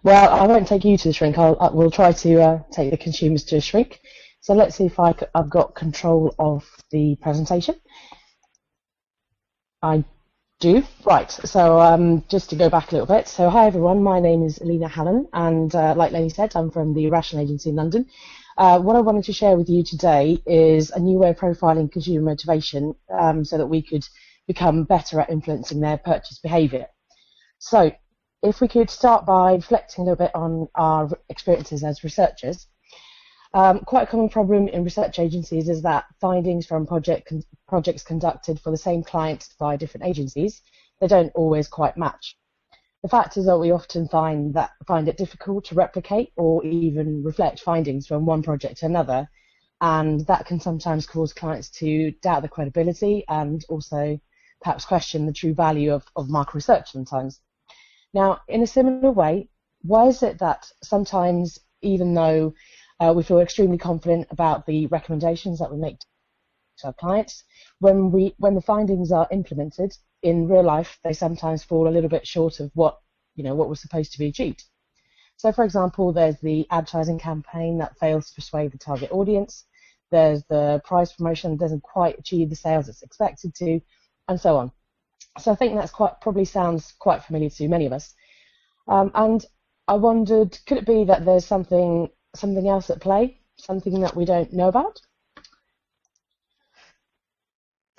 Well, I won't take you to the shrink. We'll try to take the consumers to a shrink. So let's see if I've got control of the presentation. I do. Right. So just to go back a little bit. So hi everyone. My name is Elina Halonen, and like Lenny said, I'm from the Rational Agency in London. What I wanted to share with you today is a new way of profiling consumer motivation, so that we could become better at influencing their purchase behaviour. So if we could start by reflecting a little bit on our experiences as researchers. Quite a common problem in research agencies is that findings from projects conducted for the same clients by different agencies, they don't always quite match. The fact is that we often find it difficult to replicate or even reflect findings from one project to another, and that can sometimes cause clients to doubt the credibility and also perhaps question the true value of market research sometimes. Now, in a similar way, why is it that sometimes, even though we feel extremely confident about the recommendations that we make to our clients, when the findings are implemented in real life, they sometimes fall a little bit short of what was supposed to be achieved? So, for example, there's the advertising campaign that fails to persuade the target audience. There's the price promotion that doesn't quite achieve the sales it's expected to, and so on. So I think that's probably sounds quite familiar to many of us. And I wondered, could it be that there's something else at play, something that we don't know about?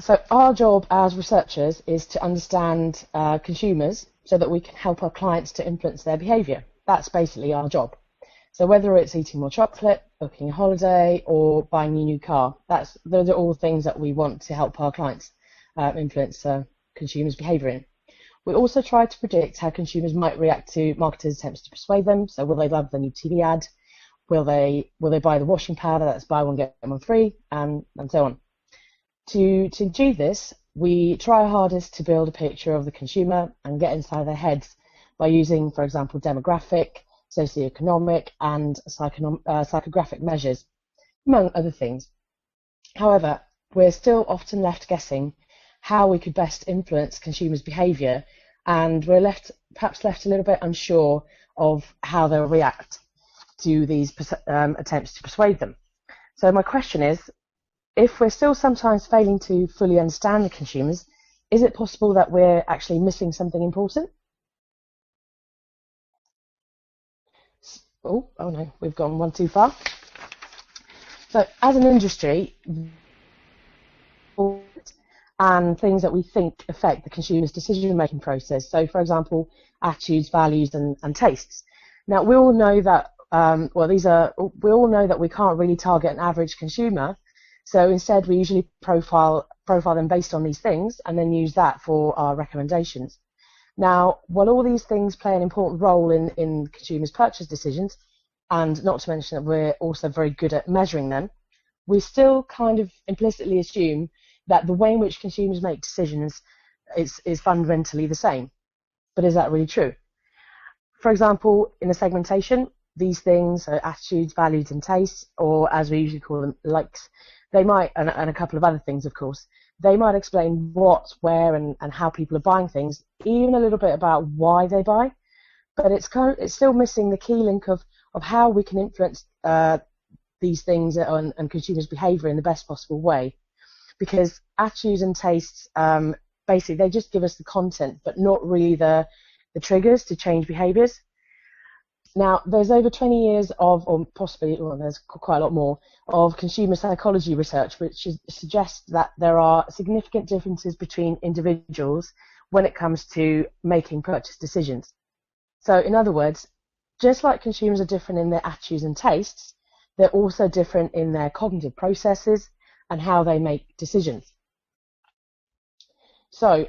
So our job as researchers is to understand consumers so that we can help our clients to influence their behaviour. That's basically our job. So whether it's eating more chocolate, booking a holiday, or buying a new car, those are all things that we want to help our clients influence consumers' behaviour in. We also try to predict how consumers might react to marketers' attempts to persuade them. So will they love the new TV ad? Will they buy the washing powder that's buy one get one free, and so on. To achieve this, we try our hardest to build a picture of the consumer and get inside their heads by using, for example, demographic, socioeconomic, and psychographic measures, among other things. However, we're still often left guessing how we could best influence consumers' behaviour, and we're perhaps left a little bit unsure of how they'll react to these attempts to persuade them. So my question is, if we're still sometimes failing to fully understand the consumers, is it possible that we're actually missing something important? Oh no, we've gone one too far. So as an industry, and things that we think affect the consumer's decision-making process. So, for example, attitudes, values, and tastes. Now, we all know that we all know that we can't really target an average consumer. So instead, we usually profile them based on these things, and then use that for our recommendations. Now, while all these things play an important role in consumers' purchase decisions, and not to mention that we're also very good at measuring them, we still kind of implicitly assume that the way in which consumers make decisions is fundamentally the same. But is that really true? For example, in a segmentation, these things, so attitudes, values, and tastes, or as we usually call them, likes, they might, and a couple of other things, of course, they might explain what, where, and how people are buying things, even a little bit about why they buy. But it's still missing the key link of how we can influence these things and consumers' behaviour in the best possible way. Because attitudes and tastes, basically, they just give us the content, but not really the triggers to change behaviours. Now, there's over 20 years or there's quite a lot more, of consumer psychology research, which suggests that there are significant differences between individuals when it comes to making purchase decisions. So, in other words, just like consumers are different in their attitudes and tastes, they're also different in their cognitive processes and how they make decisions. So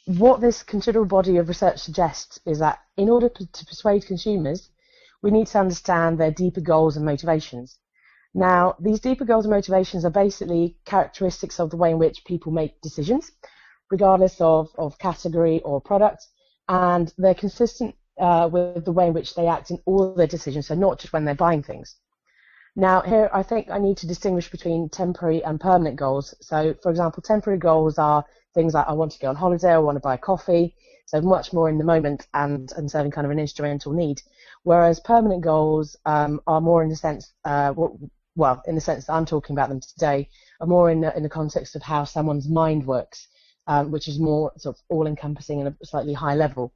what this considerable body of research suggests is that in order to persuade consumers, we need to understand their deeper goals and motivations. Now, these deeper goals and motivations are basically characteristics of the way in which people make decisions, regardless of category or product, and they're consistent with the way in which they act in all their decisions, so not just when they're buying things. Now, here I think I need to distinguish between temporary and permanent goals. So, for example, temporary goals are things like I want to go on holiday, I want to buy a coffee, so much more in the moment and serving kind of an instrumental need. Whereas permanent goals are more in the sense, well, in the sense that I'm talking about them today, are more in the context of how someone's mind works, which is more sort of all-encompassing and a slightly high level.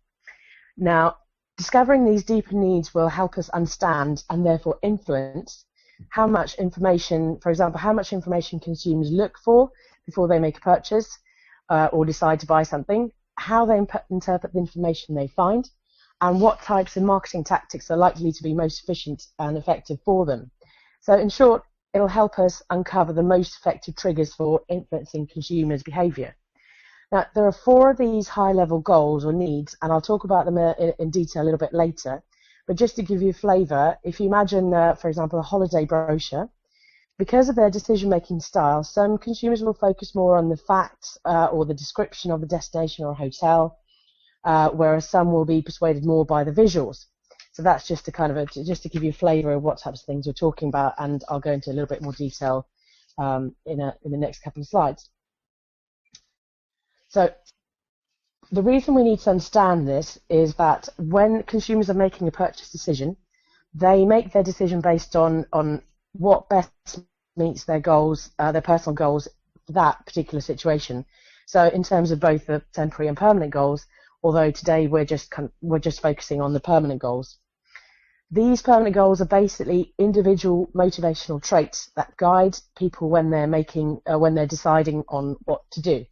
Now, discovering these deeper needs will help us understand and therefore influence how much information, for example, how much information consumers look for before they make a purchase or decide to buy something, how they interpret the information they find, and what types of marketing tactics are likely to be most efficient and effective for them. So in short, it'll help us uncover the most effective triggers for influencing consumers' behaviour. Now, there are 4 of these high-level goals or needs, and I'll talk about them in detail a little bit later. But just to give you a flavour, if you imagine, for example, a holiday brochure, because of their decision-making style, some consumers will focus more on the facts or the description of the destination or hotel, whereas some will be persuaded more by the visuals. So that's just to kind of just to give you a flavour of what types of things we're talking about, and I'll go into a little bit more detail in the next couple of slides. So the reason we need to understand this is that when consumers are making a purchase decision, they make their decision based on what best meets their goals, their personal goals for that particular situation. So in terms of both the temporary and permanent goals, although today we're just focusing on the permanent goals. These permanent goals are basically individual motivational traits that guide people when they're deciding on what to do.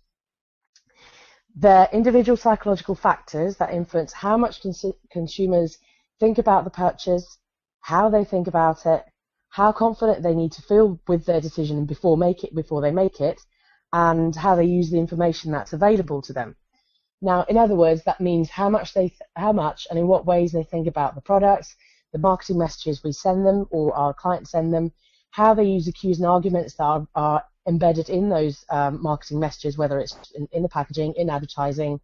They're individual psychological factors that influence how much consumers think about the purchase, how they think about it, how confident they need to feel with their decision before they make it, and how they use the information that's available to them. Now, in other words, that means how much and in what ways they think about the products, the marketing messages we send them or our clients send them, how they use the cues and arguments that are embedded in those marketing messages, whether it's in the packaging, in advertising,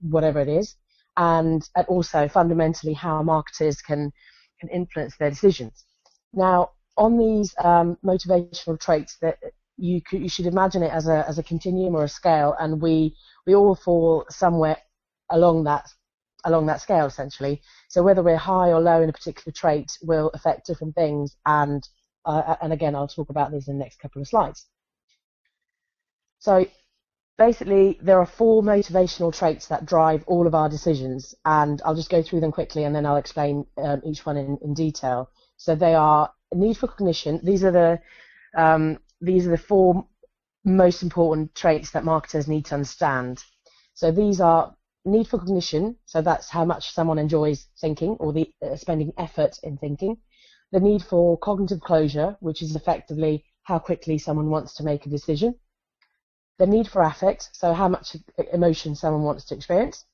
whatever it is, and also fundamentally how marketers can influence their decisions. Now, on these motivational traits, that you should imagine it as a continuum or a scale, and we all fall somewhere along that scale essentially. So whether we're high or low in a particular trait will affect different things, and again, I'll talk about these in the next couple of slides. So basically, there are 4 motivational traits that drive all of our decisions, and I'll just go through them quickly and then I'll explain each one in detail. So they are need for cognition. These are the 4 most important traits that marketers need to understand. So these are need for cognition, so that's how much someone enjoys thinking or spending effort in thinking. The need for cognitive closure, which is effectively how quickly someone wants to make a decision. The need for affect, so how much emotion someone wants to experience.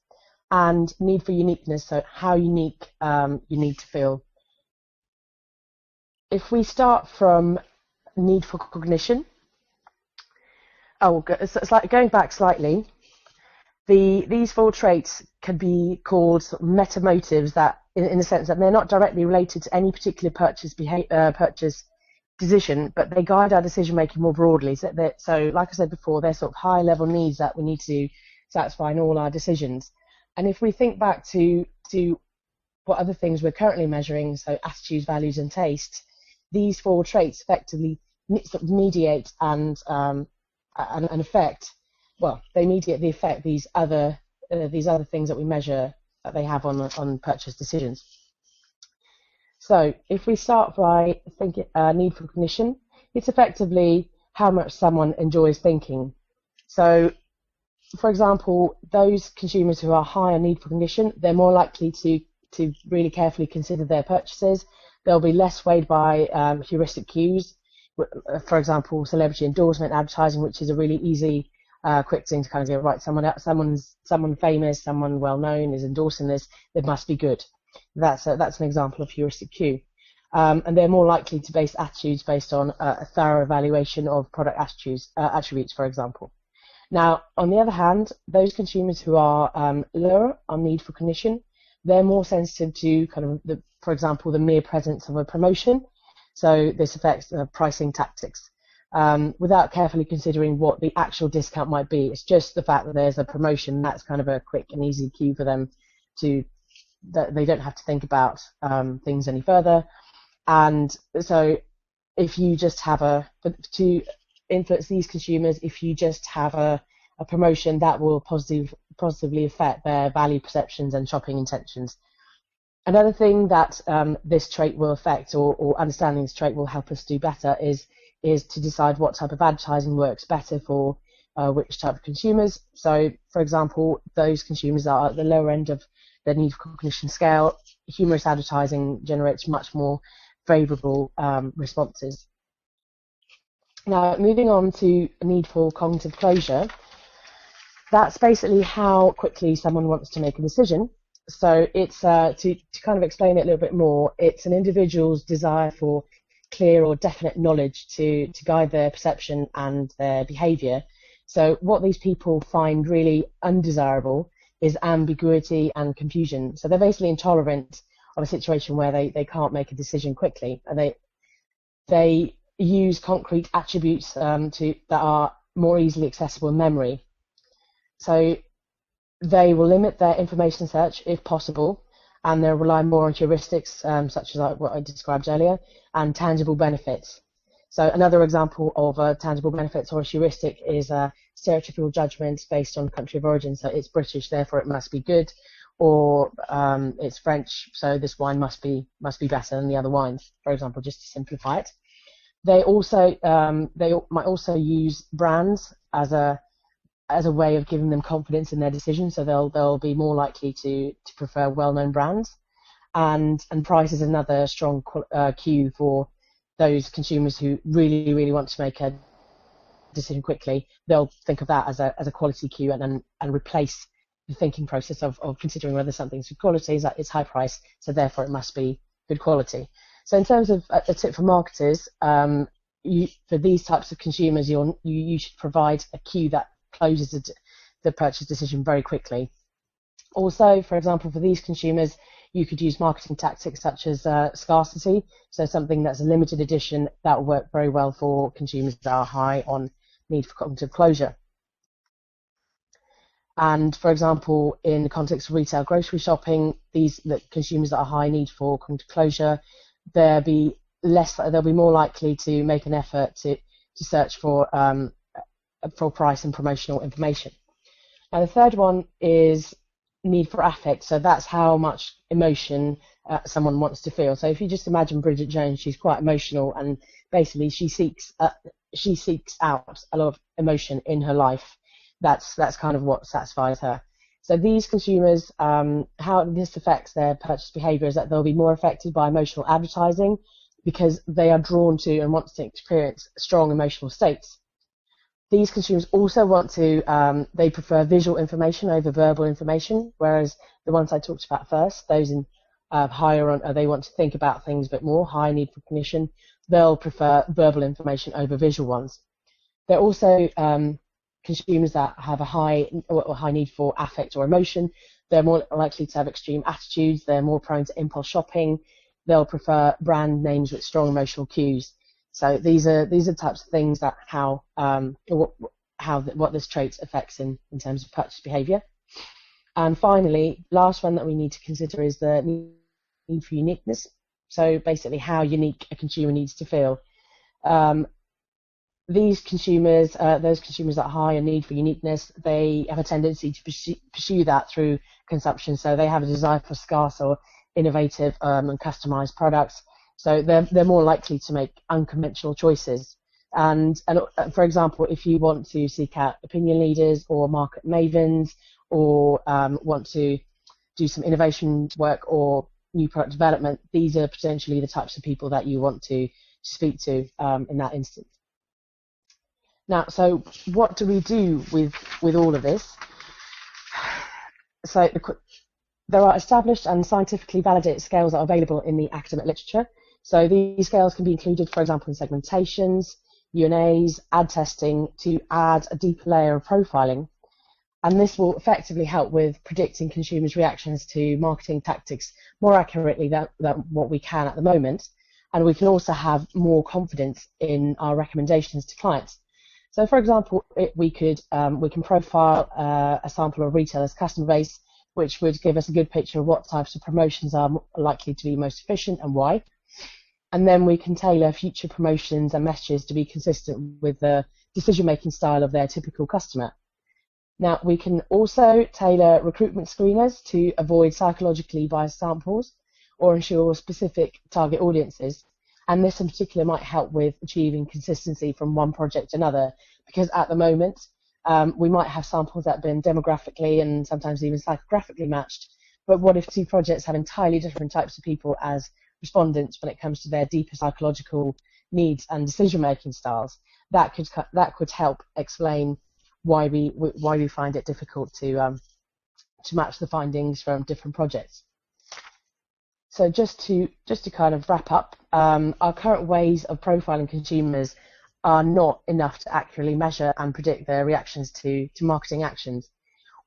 And need for uniqueness, so how unique you need to feel. If we start from need for cognition, it's like going back slightly. These 4 traits can be called sort of meta motives, that in the sense that they're not directly related to any particular purchase decision, but they guide our decision making more broadly. So like I said before, they're sort of high level needs that we need to satisfy in all our decisions. And if we think back to what other things we're currently measuring, so attitudes, values, and tastes, these 4 traits effectively sort of mediate and affect. Well, they mediate the effect these other things that we measure that they have on purchase decisions. So if we start by thinking need for cognition, it's effectively how much someone enjoys thinking. So, for example, those consumers who are high on need for cognition, they're more likely to really carefully consider their purchases. They'll be less swayed by heuristic cues. For example, celebrity endorsement advertising, which is a really easy quick thing to kind of go, right, someone famous, someone well known is endorsing this, it must be good. That's an example of heuristic cue. And they're more likely to base attitudes based on a thorough evaluation of product attributes, for example. Now, on the other hand, those consumers who are lower on need for cognition, they're more sensitive to kind of for example, the mere presence of a promotion. So this affects pricing tactics. without carefully considering what the actual discount might be. It's just the fact that there's a promotion. That's kind of a quick and easy cue for them that they don't have to think about things any further. And so if you just have to influence these consumers, if you just have a promotion, that will positively affect their value perceptions and shopping intentions. Another thing that this trait will affect, or understanding this trait will help us do better, is to decide what type of advertising works better for which type of consumers. So, for example, those consumers that are at the lower end of the need for cognition scale, humorous advertising generates much more favourable responses. Now, moving on to a need for cognitive closure, that's basically how quickly someone wants to make a decision. So it's to kind of explain it a little bit more, it's an individual's desire for clear or definite knowledge to guide their perception and their behaviour. So what these people find really undesirable is ambiguity and confusion. So they're basically intolerant of a situation where they can't make a decision quickly, and they use concrete attributes that are more easily accessible in memory. So they will limit their information search if possible, and they'll rely more on heuristics such as what I described earlier, and tangible benefits. So another example of tangible benefits or a heuristic is stereotypical judgments based on country of origin. So it's British, therefore it must be good, or it's French, so this wine must be better than the other wines, for example, just to simplify it. They might also use brands as a way of giving them confidence in their decision, so they'll be more likely to prefer well-known brands, and price is another strong cue for those consumers who really want to make a decision quickly. They'll think of that as a quality cue and replace the thinking process of considering whether something's good quality is that it's high price, so therefore it must be good quality. So in terms of a tip for marketers, for these types of consumers, you should provide a cue that closes the purchase decision very quickly. Also, for example, for these consumers, you could use marketing tactics such as scarcity, so something that's a limited edition that will work very well for consumers that are high on need for cognitive closure. And for example, in the context of retail grocery shopping, the consumers that are high need for cognitive closure, they'll be more likely to make an effort to search for price and promotional information. And the third one is need for affect. So that's how much emotion someone wants to feel. So if you just imagine Bridget Jones, she's quite emotional, and basically she seeks out a lot of emotion in her life. That's kind of what satisfies her. So these consumers, how this affects their purchase behaviour is that they'll be more affected by emotional advertising because they are drawn to and want to experience strong emotional states. These consumers also want to, they prefer visual information over verbal information, whereas the ones I talked about first, those in higher on, they want to think about things a bit more, high need for cognition, they'll prefer verbal information over visual ones. They're also consumers that have a high need for affect or emotion. They're more likely to have extreme attitudes, they're more prone to impulse shopping, they'll prefer brand names with strong emotional cues. So these are types of things that what this trait affects in terms of purchase behaviour. And finally, last one that we need to consider is the need for uniqueness. So basically, how unique a consumer needs to feel. These consumers, those consumers that are high in need for uniqueness, they have a tendency to pursue that through consumption. So they have a desire for scarce or innovative and customised products. So they're more likely to make unconventional choices. And for example, if you want to seek out opinion leaders or market mavens, or want to do some innovation work or new product development, these are potentially the types of people that you want to speak to in that instance. Now, so what do we do with all of this? So there are established and scientifically validated scales that are available in the academic literature. So these scales can be included, for example, in segmentations, UNAs, ad testing, to add a deeper layer of profiling. And this will effectively help with predicting consumers' reactions to marketing tactics more accurately than what we can at the moment. and we can also have more confidence in our recommendations to clients. So, for example, we can profile a sample of retailers' customer base, which would give us a good picture of what types of promotions are likely to be most efficient and why. And then we can tailor future promotions and messages to be consistent with the decision-making style of their typical customer. Now, we can also tailor recruitment screeners to avoid psychologically biased samples or ensure specific target audiences. And this in particular might help with achieving consistency from one project to another, because at the moment we might have samples that have been demographically and sometimes even psychographically matched. But what if two projects have entirely different types of people as respondents when it comes to their deeper psychological needs and decision-making styles? That could help explain why we find it difficult to match the findings from different projects. So just to kind of wrap up, our current ways of profiling consumers are not enough to accurately measure and predict their reactions to marketing actions.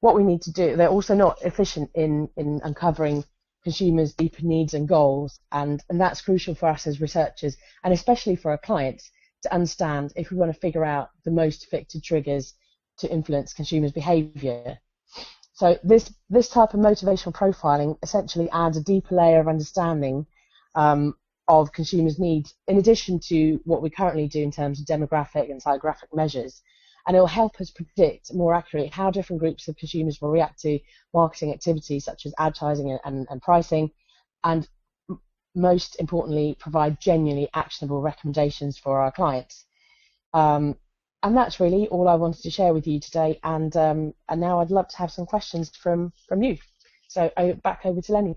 What we need to do, they're also not efficient in uncovering consumers' deeper needs and goals, and that's crucial for us as researchers, and especially for our clients, to understand if we want to figure out the most effective triggers to influence consumers' behaviour. So this type of motivational profiling essentially adds a deeper layer of understanding of consumers' needs, in addition to what we currently do in terms of demographic and psychographic measures. And it will help us predict more accurately how different groups of consumers will react to marketing activities such as advertising and pricing, and most importantly, provide genuinely actionable recommendations for our clients. And that's really all I wanted to share with you today. And now I'd love to have some questions from you. So back over to Lenny.